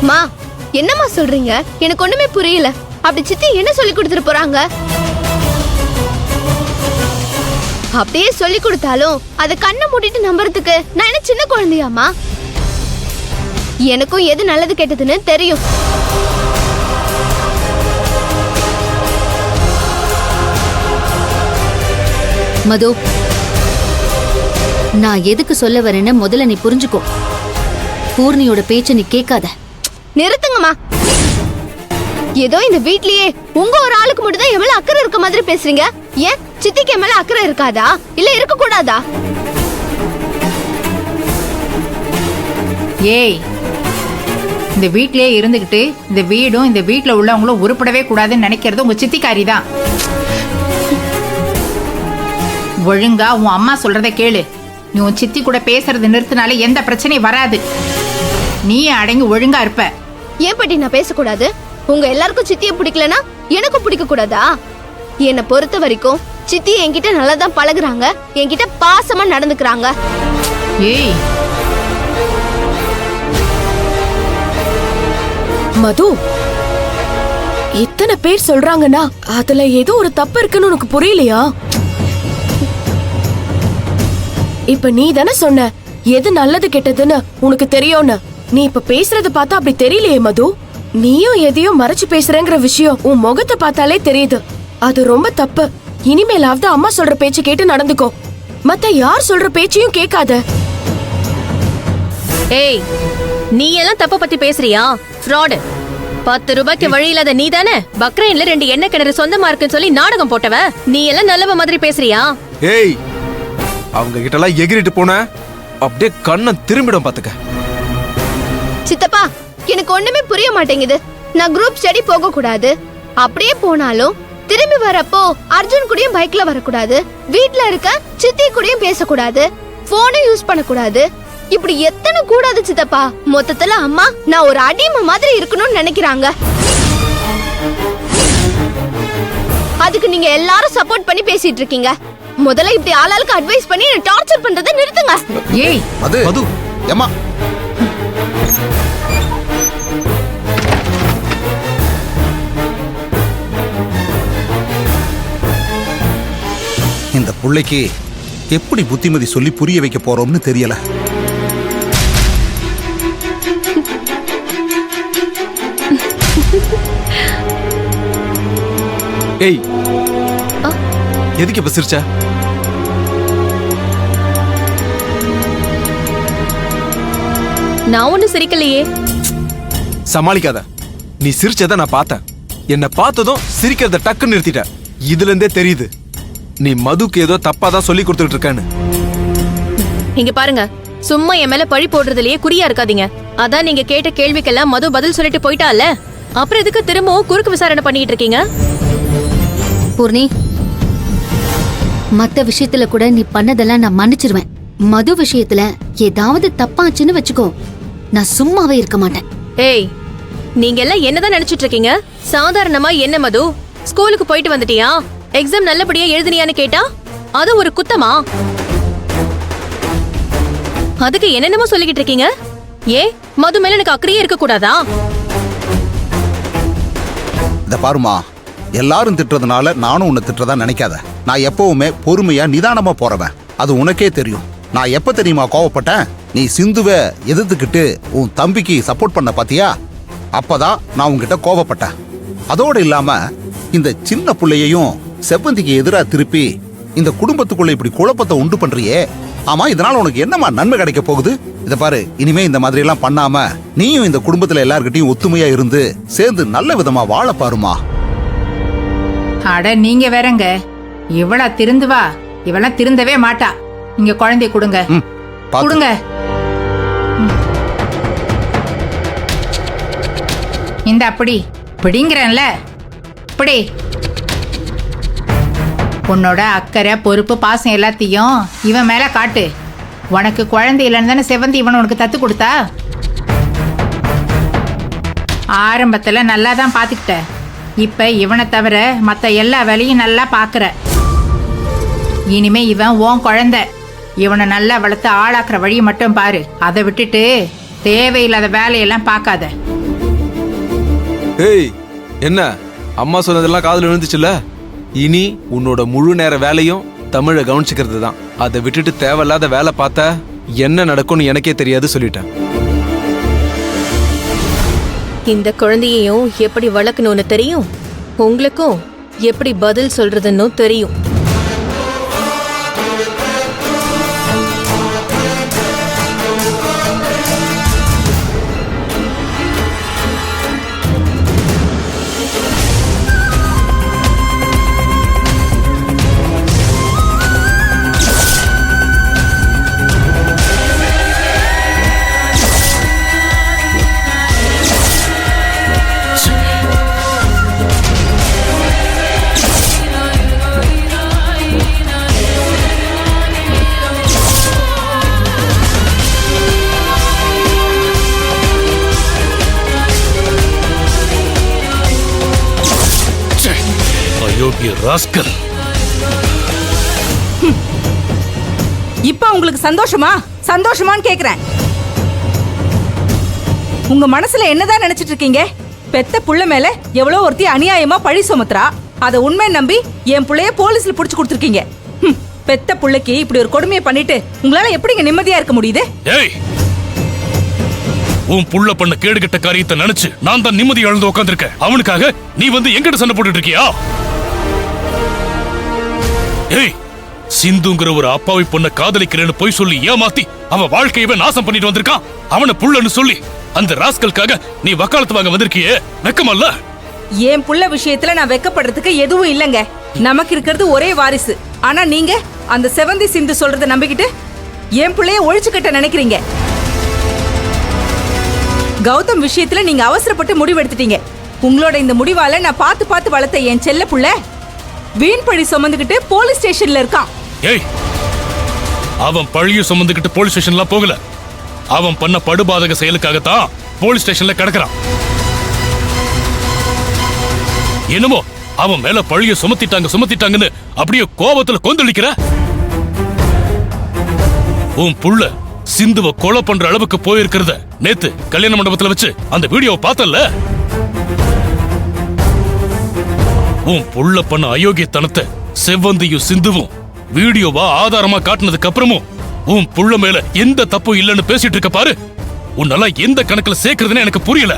மா என்னம்மா சொல்றீங்க? எனக்கு ஒண்ணுமே புரியல. அப்படி சித்தி என்ன சொல்லி கொடுத்துட்டு போறாங்க? அப்படியே சொல்லி கொடுத்தாலும் அதை கண்ணை மூடிட்டு நம்புறதுக்கு நான் என்ன சின்ன குழந்தையாமா? எனக்கும் எது நல்லது கெட்டதுன்னு தெரியும். மது, நான் எதுக்கு சொல்ல வரேன்னு முதல்ல நீ புரிஞ்சுக்கோ. பூர்ணியோட பேச்ச நீ கேட்காத. நிறுத்துங்கம்மா. ஏதோ இந்த வீட்லயே உங்க ஒரு ஆளுக்கு மட்டும் தான் எவ்வளவு அக்கறை இருக்க மாதிரி பேசுறீங்க. ஏன் சித்திக்கு மேல அக்கறை இருக்காதா? இல்ல இருக்க கூடாதா? ஏய், இந்த வீட்லயே இருந்துகிட்டு இந்த வீடும் இந்த வீட்டுல உள்ளவங்களும் உருப்படவே கூடாதுன்னு நினைக்கிறது உங்க சித்திக்காரி தான். ஒழுங்கா உன் அம்மா சொல்றத கேளு. நீ உன் சித்தி கூட பேசுறது நிறுத்தினாலே எந்த பிரச்சனையும் வராது. நீ அடங்கி ஒழுங்கா இருப்ப. ஏன் பாட்டி நான் பேசக்கூடாது? உங்க எல்லாருக்கும் சித்தியை பிடிக்கலனா எனக்கும் பிடிக்க கூடாதா? என்னை பொறுத்த வரைக்கும் சித்தி என்கிட்ட நல்லா தான் பழகுறாங்க, என்கிட்ட பாசமா நடந்துக்கிறாங்க. ஏய் மது, இத்தனை பேர் சொல்றாங்கன்னா அதுல ஏதோ ஒரு தப்பு இருக்குன்னு உனக்கு புரியலையா? இப்ப நீ தானே சொன்ன எது நல்லது கெட்டதுன்னு உனக்கு தெரியும்னு. நீ இப்ப பேசுறத பார்த்தா அப்படி தெரியலையே மது. நீயும் எதையும் மறைச்சு பேசுறேங்கிற விஷயம் உன் முகத்தை பார்த்தாலே தெரியுது. அது ரொம்ப தப்பு. இனிமேலாவது அம்மா சொல்ற பேச்சு கேட்டு நடந்துக்கோ. மத்த யார் சொல்ற பேச்சையும் கேட்காத. ஏய், நீ எல்லாம் தப்ப பத்தி பேசுறியா? ஃப்ராடு. 10 ரூபாய்க்கு வழி இல்லாத நீ தானே பக்ரைன்ல 2 எண்ணெய் கிணறு சொந்தமா இருக்குன்னு சொல்லி நாடகம் போட்டவ. நீ எல்லாம் நல்லவ மாதிரி பேசுறியா? ஏய், அவங்க கிட்ட எல்லாம் எகிரிட்டு போன அப்படியே கண்ணை திரும்பிடும் பாத்துக்க. சித்தப்பா, எனக்கு ஒண்ணுமே புரிய மாட்டேங்குது. நான் குரூப் ஸ்டடி போக கூடாது, அப்படியே போனாலும் திரும்பி வரப்போ அர்ஜுன் கூடயும் பைக்ல வரக்கூடாது, வீட்ல இருக்க சித்தி கூடயும் பேசக்கூடாது, போனும் யூஸ் பண்ணக்கூடாது. இப்படி எத்தனை கூடாது சித்தப்பா? மொத்தத்துல அம்மா நான் ஒரு அடிமை மாதிரி இருக்கணும்னு நினைக்கிறாங்க. அதுக்கு நீங்க எல்லாரும் சப்போர்ட் பண்ணி பேசிட்டு இருக்கீங்க. முதல்ல இப்படி ஆளாளுக்கு அட்வைஸ் பண்ணி டார்ச்சர் பண்றதை நிறுத்துங்க. ஏய் மது, மது, ஏம்மா இந்த புள்ளைக்கு எப்படி புத்திமதி சொல்லி புரிய வைக்க போறோம்னு தெரியல. ஏய், எதுக்கு இப்ப சிரிச்ச? நான் ஒண்ணும் சிரிக்கலையே. சமாளிக்காத. நீ சிரிச்சத நான் பார்த்தேன். என்ன பார்த்ததும் சிரிக்கிறத டக்குன்னு நிறுத்திட்ட. இதுல இருந்தே தெரியுது நீ மதுக்கு ஏதோ தப்பா தான் சொல்லி கொடுத்துட்டு இருக்கன்னு. இங்க பாருங்க, சும்மா என் மேல பழி போடுறதுலயே குறியா இருக்காதீங்க. அதான் நீங்க கேட்ட கேள்விக்கெல்லாம் மது பதில் சொல்லிட்டு போயிட்டால, அப்புறம் எதுக்கு திரும்பவும் குறுக்கு விசாரணை பண்ணிட்டு இருக்கீங்க? பூர்ணி, மத்த விஷயத்துல கூட நீ பண்ணதெல்லாம் நான் மன்னிச்சிருவேன். மது விஷயத்துல ஏதாவது தப்பாச்சுன்னு வச்சுக்கோ, நான் சும்மாவே இருக்க மாட்டேன். ஏய், நீங்க எல்லாம் என்னதான் நினைச்சிட்டு இருக்கீங்க? சாதாரணமா என்ன மது, ஸ்கூலுக்கு போயிட்டு வந்துட்டியா, எக்ஸாம் நல்லபடியா எழுதுனியான்னு கேட்டா அது ஒரு குத்தமா? அதுக்கு என்னென்னமோ சொல்லிக்கிட்டு இருக்கீங்க. ஏ, மது மேல எனக்கு அக்கறையே இருக்க கூடாதா? இத பாருமா, எல்லாரும் திட்டுறதுனால நானும் உன்னை திட்டுறதா நினைக்காத. நான் எப்பவுமே பொறுமையா நிதானமா போறவன். அது உனக்கே தெரியும். நான் எப்ப தெரியுமா கோவப்பட்டேன்? நீ சிந்துவை எதிர்த்துக்கிட்டு உன் தம்பிக்கு சப்போர்ட் பண்ண பாத்தியா? அப்பதான் நான் உன்கிட்ட கோவப்பட்டேன். அதோடு இல்லாம இந்த சின்ன புள்ளையையும் செவ்வந்திக்கு எதிரா திருப்பி இந்த குடும்பத்துக்குள்ள இப்படி குழப்பத்தை உண்டு பண்றியே. ஆமா, இதனால உனக்கு என்னமா நன்மை கிடைக்க போகுது? இத பாரு, இனிமே இந்த மாதிரி எல்லாம் பண்ணாம நீயும் இந்த குடும்பத்துல எல்லார்கிட்டையும் ஒத்துமையா இருந்து சேர்ந்து நல்ல விதமா வாழ பாருமா. அட நீங்க வேறங்க, இவளா திருந்துவா? இவளா திருந்தவே மாட்டா. நீங்க குழந்தைய கொடுங்க, கொடுங்க. இந்த அப்படி பிடிங்கிறேன்ல, இப்படி உன்னோட அக்கறை பொறுப்பு பாசம் எல்லாத்தையும் இவன் மேல காட்டு. உனக்கு குழந்தை இல்லைன்னு தானே செவந்தி இவன் உனக்கு தத்து கொடுத்தா? ஆரம்பத்துல நல்லா தான் பாத்துக்கிட்ட. இப்ப இவனை தவிர மத்த எல்லா வேலையும் நல்லா பாக்குற. இனிமே இவன் உன் குழந்தை. இவனை நல்லா வளர்த்து ஆளாக்குற வழியை மட்டும் பாரு. அதை விட்டுட்டு தேவையில்லாத வேலையெல்லாம் பார்க்காத. ஏய் என்ன அம்மா சொன்னதெல்லாம் காதுல விழுந்துச்சுல்ல? இனி உன்னோட முழு நேர வேலையும் தமிழை கவனிச்சுக்கிறது தான். அதை விட்டுட்டு தேவையில்லாத வேலை பார்த்தா என்ன நடக்கும்னு எனக்கே தெரியாது சொல்லிட்டேன். இந்த குழந்தையையும் எப்படி வளர்க்கணும்னு தெரியும், உங்களுக்கும் எப்படி பதில் சொல்றதுன்னு தெரியும். ராஸ்கல். இப்ப உங்களுக்கு சந்தோஷமான்னு கேக்குறேன். உங்க மனசுல என்னதான் நினைச்சிட்டு இருக்கீங்க? பெத்த புள்ள மேல எவ்வளவு ஒருத்தி அநியாயமா பழி சுமத்துறா, அத உண்மை நம்பி என் புள்ளைய போலீஸ்ல புடிச்சு கொடுத்துருக்கீங்க. பெத்த புள்ளைக்கு இப்படி ஒரு கொடுமையை பண்ணிட்டு உங்களால எப்படிங்க நிம்மதியா இருக்க முடியுது? ஏய், உன் புள்ள பண்ண கேடுகட்ட காரியத்தை நினைச்சு நான் தான் நிம்மதி இழந்து உட்கார்ந்திருக்கேன். அவனுக்காக நீ வந்து எங்கிட்ட சண்டை போட்டுட்டு இருக்கியா? ஏய், சிந்துங்கிற ஒரு அப்பாவி பொண்ண காதலிக்கிறேன்னு போய் சொல்லி ஏமாத்தி அவன் வாழ்க்கையவே நாசம் பண்ணிட்டு வந்திருக்கான். அவனை புள்ளன்னு சொல்லி அந்த ராஸ்கலுக்காக நீ வக்காலத்து வாங்க வந்திருக்கியே, வெக்கமல்ல? என் புள்ள விஷயத்துல நான் வெக்கப்படுறதுக்கு எதுவும் இல்லங்க. நமக்கு இருக்கிறது ஒரே வாரிசு. ஆனா நீங்க அந்த செவந்தி சிந்து சொல்றத நம்பிக்கிட்டு என் புள்ளைய ஒழிச்சு கட்ட நினைக்கிறீங்க. கௌதம் விஷயத்துல நீங்க அவசரப்பட்டு முடிவெடுத்துட்டீங்க. உங்களோட இந்த முடிவால நான் பார்த்து வளர்த்த என் செல்ல புள்ள வீண் பழி சுமந்துகிட்டு போலீஸ் ஸ்டேஷன்ல இருக்கான். ஏய், அவன் பழிய சுமந்துகிட்டு போலீஸ் ஸ்டேஷன்ல போகல. அவன் பண்ண படுபாதக செயலுக்காகத்தான் போலீஸ் ஸ்டேஷன்ல கிடக்குறான். என்னமோ அவன் மேல பழிய சுமத்திட்டாங்கன்னு அப்படியே கோபத்துல கொந்தளிக்கிற. உன் புள்ள சிந்துவ கொலை பண்ற அளவுக்கு போயிருக்கிறத நேத்து கல்யாண மண்டபத்துல வச்சு அந்த வீடியோவை பார்த்தல்ல? உன் புள்ள பண்ண அயோக்கியத்தனத்தை செவ்வந்தியும் சிந்துவும் வீடியோவா ஆதாரமா காட்டினதுக்கு அப்புறமும் உன் புள்ள மேல எந்த தப்பும் இல்லைன்னு பேசிட்டு இருக்க பாரு. உன்னால எந்த கணக்குல சேர்க்கறதுன்னு எனக்கு புரியல.